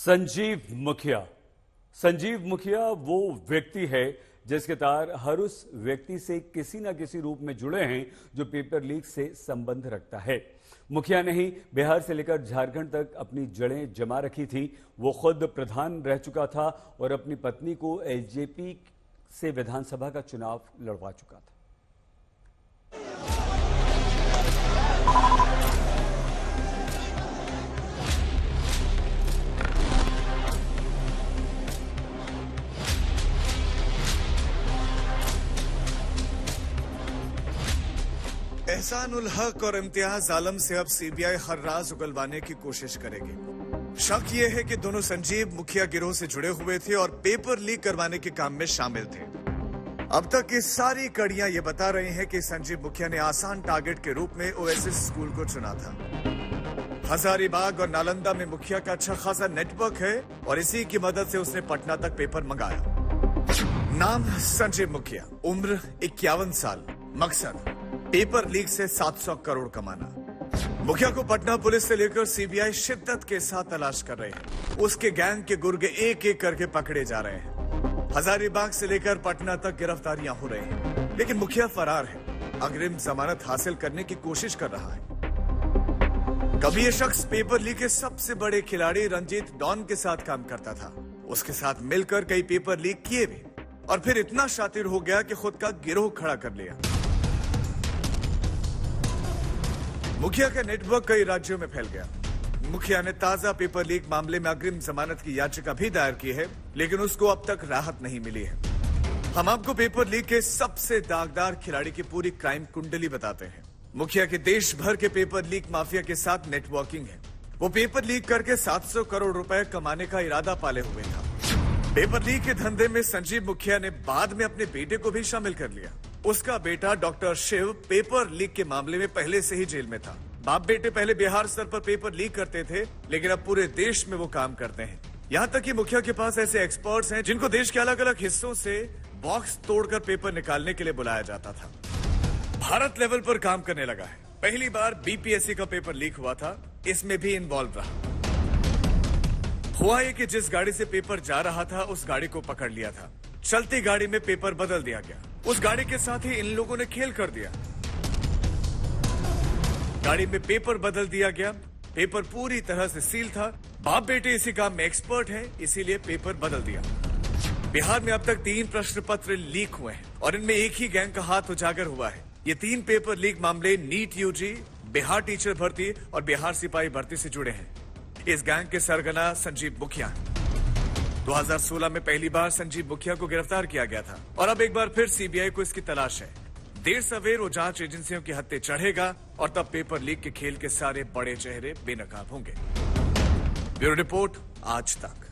संजीव मुखिया। संजीव मुखिया वो व्यक्ति है जिसके तार हर उस व्यक्ति से किसी न किसी रूप में जुड़े हैं जो पेपर लीक से संबंध रखता है। मुखिया ने ही बिहार से लेकर झारखंड तक अपनी जड़ें जमा रखी थी। वो खुद प्रधान रह चुका था और अपनी पत्नी को एलजेपी से विधानसभा का चुनाव लड़वा चुका था। एहसान उल हक और इम्तियाज आलम से अब सीबीआई हर राज उगलवाने की कोशिश करेगी। शक ये है कि दोनों संजीव मुखिया गिरोह से जुड़े हुए थे और पेपर लीक करवाने के काम में शामिल थे। अब तक की सारी कड़ियां ये बता रही हैं कि संजीव मुखिया ने आसान टारगेट के रूप में ओएसिस स्कूल को चुना था। हजारीबाग और नालंदा में मुखिया का अच्छा खासा नेटवर्क है और इसी की मदद से उसने पटना तक पेपर मंगाया। नाम संजीव मुखिया, उम्र 51 साल, मकसद पेपर लीक से 700 करोड़ कमाना। मुखिया को पटना पुलिस से लेकर सीबीआई शिद्दत के साथ तलाश कर रहे हैं। उसके गैंग के गुर्गे एक एक करके पकड़े जा रहे हैं। हजारीबाग से लेकर पटना तक गिरफ्तारियां हो रही हैं, लेकिन मुखिया फरार है। अग्रिम जमानत हासिल करने की कोशिश कर रहा है। कभी यह शख्स पेपर लीक के सबसे बड़े खिलाड़ी रंजीत डॉन के साथ काम करता था। उसके साथ मिलकर कई पेपर लीक किए भी और फिर इतना शातिर हो गया कि खुद का गिरोह खड़ा कर लिया। मुखिया का नेटवर्क कई राज्यों में फैल गया। मुखिया ने ताजा पेपर लीक मामले में अग्रिम जमानत की याचिका भी दायर की है, लेकिन उसको अब तक राहत नहीं मिली है। हम आपको पेपर लीक के सबसे दागदार खिलाड़ी की पूरी क्राइम कुंडली बताते हैं। मुखिया के देश भर के पेपर लीक माफिया के साथ नेटवर्किंग है। वो पेपर लीक करके 700 करोड़ रुपए कमाने का इरादा पाले हुए था। पेपर लीक के धंधे में संजीव मुखिया ने बाद में अपने बेटे को भी शामिल कर लिया। उसका बेटा डॉक्टर शिव पेपर लीक के मामले में पहले से ही जेल में था। बाप बेटे पहले बिहार स्तर पर पेपर लीक करते थे, लेकिन अब पूरे देश में वो काम करते हैं। यहाँ तक कि मुखिया के पास ऐसे एक्सपर्ट्स हैं जिनको देश के अलग अलग हिस्सों से बॉक्स तोड़कर पेपर निकालने के लिए बुलाया जाता था। भारत लेवल पर काम करने लगा है। पहली बार बीपीएससी का पेपर लीक हुआ था, इसमें भी इन्वॉल्व रहा। हुआ ये कि जिस गाड़ी से पेपर जा रहा था उस गाड़ी को पकड़ लिया था। चलती गाड़ी में पेपर बदल दिया गया। उस गाड़ी के साथ ही इन लोगों ने खेल कर दिया। गाड़ी में पेपर बदल दिया गया। पेपर पूरी तरह से सील था। बाप बेटे इसी काम में एक्सपर्ट हैं, इसीलिए पेपर बदल दिया। बिहार में अब तक 3 प्रश्न पत्र लीक हुए हैं और इनमें एक ही गैंग का हाथ उजागर हुआ है। ये 3 पेपर लीक मामले नीट यूजी, बिहार टीचर भर्ती और बिहार सिपाही भर्ती से जुड़े हैं। इस गैंग के सरगना संजीव मुखिया। 2016 में पहली बार संजीव मुखिया को गिरफ्तार किया गया था और अब एक बार फिर सीबीआई को इसकी तलाश है। देर सवेर वो जांच एजेंसियों के हत्थे चढ़ेगा और तब पेपर लीक के खेल के सारे बड़े चेहरे बेनकाब होंगे। ब्यूरो रिपोर्ट, आज तक।